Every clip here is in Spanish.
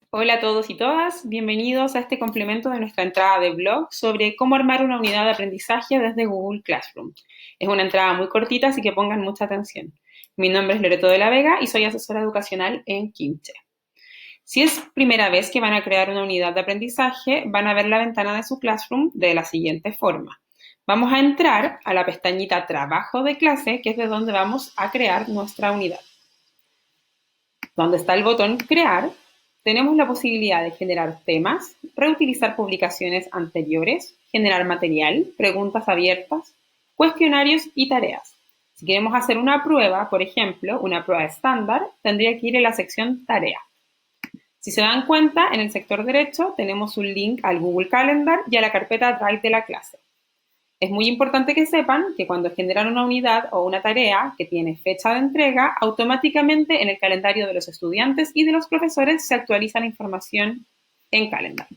Hola a todos y todas, bienvenidos a este complemento de nuestra entrada de blog sobre cómo armar una unidad de aprendizaje desde Google Classroom. Es una entrada muy cortita, así que pongan mucha atención. Mi nombre es Loreto de la Vega y soy asesora educacional en Quinche. Si es primera vez que van a crear una unidad de aprendizaje, van a ver la ventana de su Classroom de la siguiente forma. Vamos a entrar a la pestañita Trabajo de clase, que es de donde vamos a crear nuestra unidad. Donde está el botón Crear, tenemos la posibilidad de generar temas, reutilizar publicaciones anteriores, generar material, preguntas abiertas, cuestionarios y tareas. Si queremos hacer una prueba, por ejemplo, una prueba estándar, tendría que ir en la sección Tarea. Si se dan cuenta, en el sector derecho tenemos un link al Google Calendar y a la carpeta Drive de la clase. Es muy importante que sepan que cuando generan una unidad o una tarea que tiene fecha de entrega, automáticamente en el calendario de los estudiantes y de los profesores se actualiza la información en Calendar.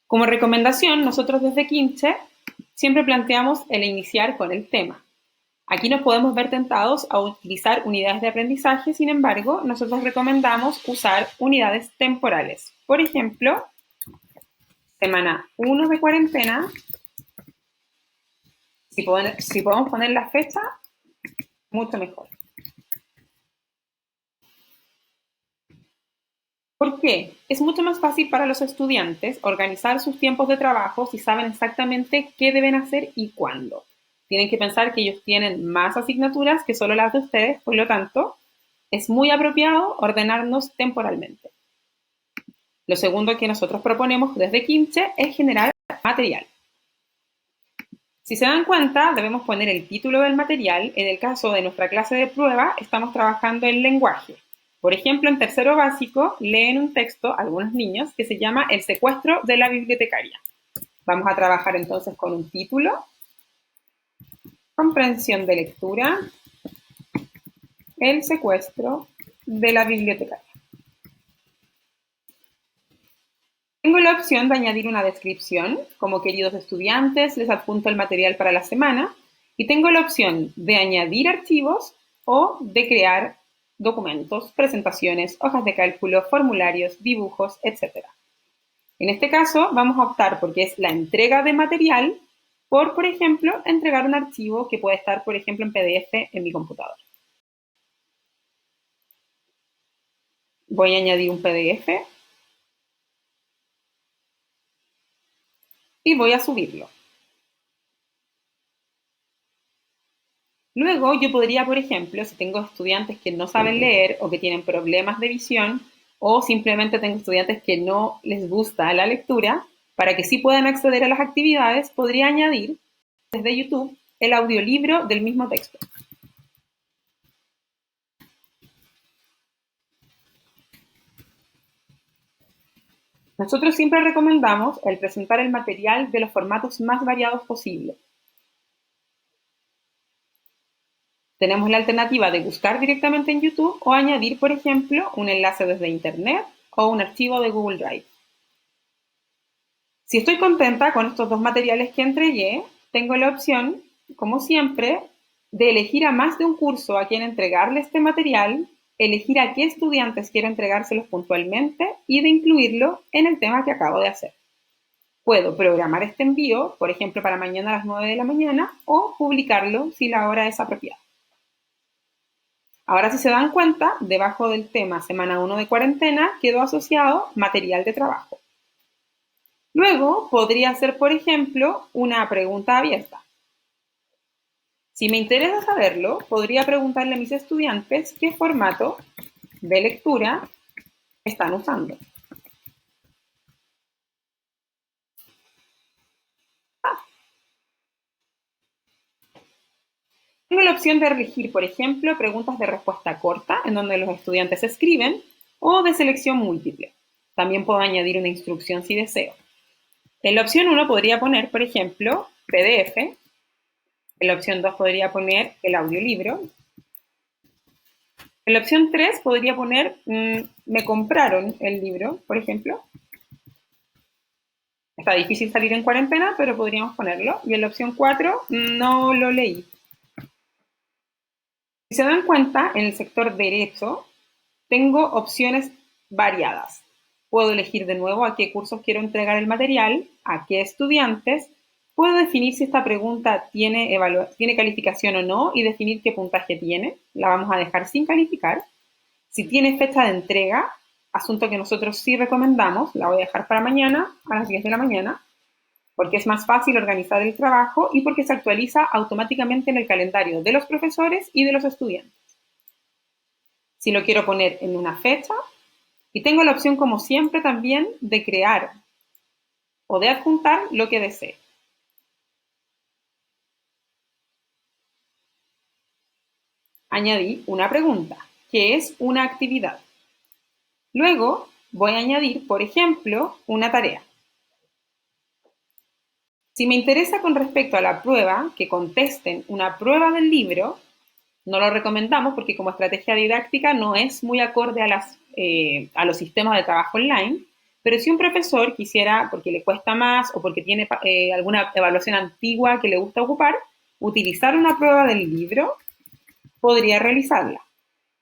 Como recomendación, nosotros desde Quinche siempre planteamos el iniciar con el tema. Aquí nos podemos ver tentados a utilizar unidades de aprendizaje, sin embargo, nosotros recomendamos usar unidades temporales. Por ejemplo, semana 1 de cuarentena. Si podemos poner la fecha, mucho mejor. ¿Por qué? Es mucho más fácil para los estudiantes organizar sus tiempos de trabajo si saben exactamente qué deben hacer y cuándo. Tienen que pensar que ellos tienen más asignaturas que solo las de ustedes, por lo tanto, es muy apropiado ordenarnos temporalmente. Lo segundo que nosotros proponemos desde Quinche es generar material. Si se dan cuenta, debemos poner el título del material. En el caso de nuestra clase de prueba, estamos trabajando el lenguaje. Por ejemplo, en tercero básico, leen un texto, algunos niños, que se llama El secuestro de la bibliotecaria. Vamos a trabajar entonces con un título, comprensión de lectura, El secuestro de la bibliotecaria. Tengo la opción de añadir una descripción, como queridos estudiantes, les adjunto el material para la semana, y tengo la opción de añadir archivos o de crear documentos, presentaciones, hojas de cálculo, formularios, dibujos, etc. En este caso vamos a optar porque es la entrega de material por ejemplo, entregar un archivo que puede estar, por ejemplo, en PDF en mi computador. Voy a añadir un PDF y voy a subirlo. Luego yo podría, por ejemplo, si tengo estudiantes que no saben leer o que tienen problemas de visión o simplemente tengo estudiantes que no les gusta la lectura, para que sí puedan acceder a las actividades, podría añadir desde YouTube el audiolibro del mismo texto. Nosotros siempre recomendamos el presentar el material de los formatos más variados posibles. Tenemos la alternativa de buscar directamente en YouTube o añadir, por ejemplo, un enlace desde Internet o un archivo de Google Drive. Si estoy contenta con estos dos materiales que entregué, tengo la opción, como siempre, de elegir a más de un curso a quien entregarle este material, elegir a qué estudiantes quiero entregárselos puntualmente y de incluirlo en el tema que acabo de hacer. Puedo programar este envío, por ejemplo, para mañana a las 9 de la mañana o publicarlo si la hora es apropiada. Ahora, si se dan cuenta, debajo del tema semana 1 de cuarentena quedó asociado material de trabajo. Luego podría ser, por ejemplo, una pregunta abierta. Si me interesa saberlo, podría preguntarle a mis estudiantes qué formato de lectura están usando. Tengo la opción de elegir, por ejemplo, preguntas de respuesta corta, en donde los estudiantes escriben, o de selección múltiple. También puedo añadir una instrucción si deseo. En la opción 1 podría poner, por ejemplo, PDF. En la opción 2 podría poner el audiolibro. En la opción 3 podría poner me compraron el libro, por ejemplo. Está difícil salir en cuarentena, pero podríamos ponerlo. Y en la opción 4 no lo leí. Si se dan cuenta, en el sector derecho tengo opciones variadas. Puedo elegir de nuevo a qué cursos quiero entregar el material, a qué estudiantes. Puedo definir si esta pregunta tiene calificación o no y definir qué puntaje tiene. La vamos a dejar sin calificar. Si tiene fecha de entrega, asunto que nosotros sí recomendamos, la voy a dejar para mañana a las 10 de la mañana, porque es más fácil organizar el trabajo y porque se actualiza automáticamente en el calendario de los profesores y de los estudiantes. Si lo quiero poner en una fecha, y tengo la opción, como siempre, también de crear o de adjuntar lo que desee. Añadí una pregunta, que es una actividad. Luego voy a añadir, por ejemplo, una tarea. Si me interesa con respecto a la prueba, que contesten una prueba del libro, no lo recomendamos porque como estrategia didáctica no es muy acorde a los sistemas de trabajo online, pero si un profesor quisiera, porque le cuesta más o porque tiene alguna evaluación antigua que le gusta ocupar, utilizar una prueba del libro, podría realizarla.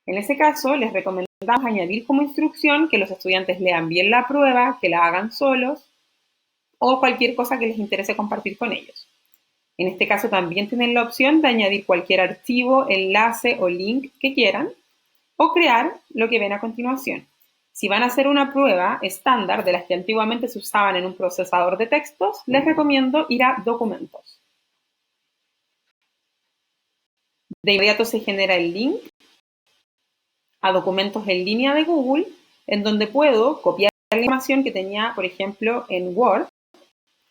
En ese caso, les recomendamos añadir como instrucción que los estudiantes lean bien la prueba, que la hagan solos o cualquier cosa que les interese compartir con ellos. En este caso también tienen la opción de añadir cualquier archivo, enlace o link que quieran o crear lo que ven a continuación. Si van a hacer una prueba estándar de las que antiguamente se usaban en un procesador de textos, les recomiendo ir a documentos. De inmediato se genera el link a documentos en línea de Google, en donde puedo copiar la información que tenía, por ejemplo, en Word,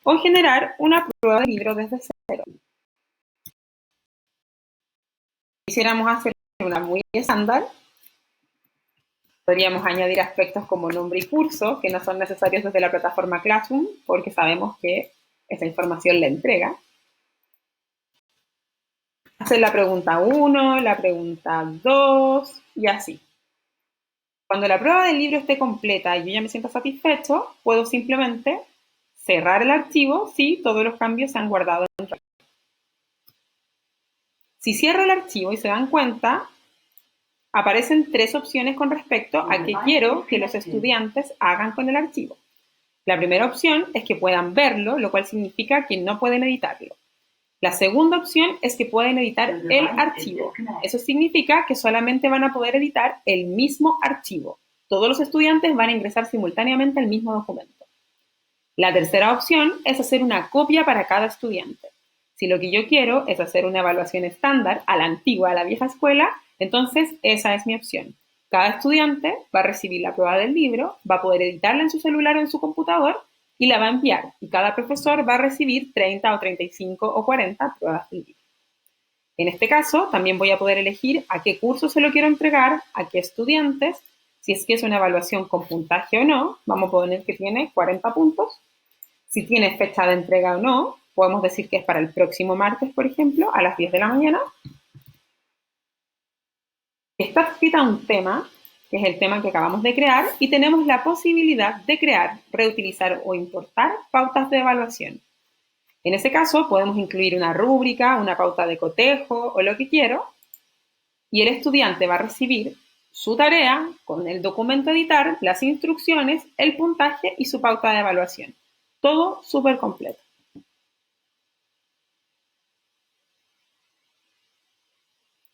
o generar una prueba de libro desde cero. Si quisiéramos hacer una muy estándar, podríamos añadir aspectos como nombre y curso, que no son necesarios desde la plataforma Classroom, porque sabemos que esa información la entrega. Hacer la pregunta 1, la pregunta 2 y así. Cuando la prueba del libro esté completa y yo ya me siento satisfecho, puedo simplemente cerrar el archivo si todos los cambios se han guardado en Drive. Si cierro el archivo y se dan cuenta, aparecen tres opciones con respecto a qué quiero que los estudiantes hagan con el archivo. La primera opción es que puedan verlo, lo cual significa que no pueden editarlo. La segunda opción es que pueden editar el archivo. Eso significa que solamente van a poder editar el mismo archivo. Todos los estudiantes van a ingresar simultáneamente al mismo documento. La tercera opción es hacer una copia para cada estudiante. Si lo que yo quiero es hacer una evaluación estándar a la antigua, a la vieja escuela, entonces esa es mi opción. Cada estudiante va a recibir la prueba del libro, va a poder editarla en su celular o en su computador y la va a enviar. Y cada profesor va a recibir 30 o 35 o 40 pruebas del libro. En este caso, también voy a poder elegir a qué curso se lo quiero entregar, a qué estudiantes, si es que es una evaluación con puntaje o no, vamos a poner que tiene 40 puntos. Si tiene fecha de entrega o no, podemos decir que es para el próximo martes, por ejemplo, a las 10 de la mañana. Está escrita un tema, que es el tema que acabamos de crear, y tenemos la posibilidad de crear, reutilizar o importar pautas de evaluación. En ese caso, podemos incluir una rúbrica, una pauta de cotejo o lo que quiero, y el estudiante va a recibir su tarea con el documento a editar, las instrucciones, el puntaje y su pauta de evaluación. Todo súper completo.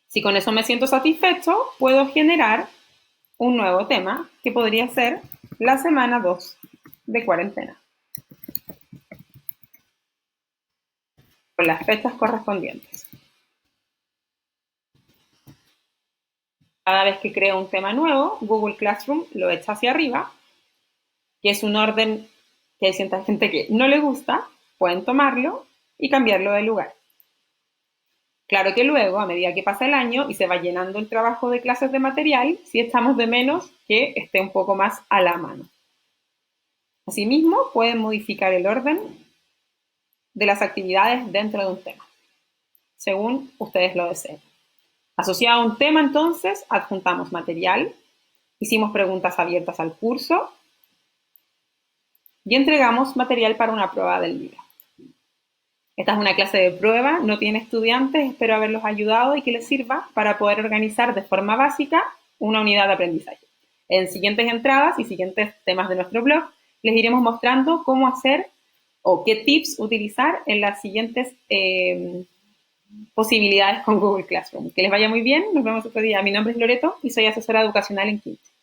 Si con eso me siento satisfecho, puedo generar un nuevo tema que podría ser la semana 2 de cuarentena, con las fechas correspondientes. Cada vez que creo un tema nuevo, Google Classroom lo echa hacia arriba, que es un orden que hay cierta gente que no le gusta, pueden tomarlo y cambiarlo de lugar. Claro que luego, a medida que pasa el año y se va llenando el trabajo de clases de material, sí echamos de menos que esté un poco más a la mano. Asimismo, pueden modificar el orden de las actividades dentro de un tema, según ustedes lo deseen. Asociado a un tema, entonces, adjuntamos material, hicimos preguntas abiertas al curso y entregamos material para una prueba del libro. Esta es una clase de prueba, no tiene estudiantes, espero haberlos ayudado y que les sirva para poder organizar de forma básica una unidad de aprendizaje. En siguientes entradas y siguientes temas de nuestro blog les iremos mostrando cómo hacer o qué tips utilizar en las siguientes posibilidades con Google Classroom. Que les vaya muy bien, nos vemos otro día. Mi nombre es Loreto y soy asesora educacional en Quince.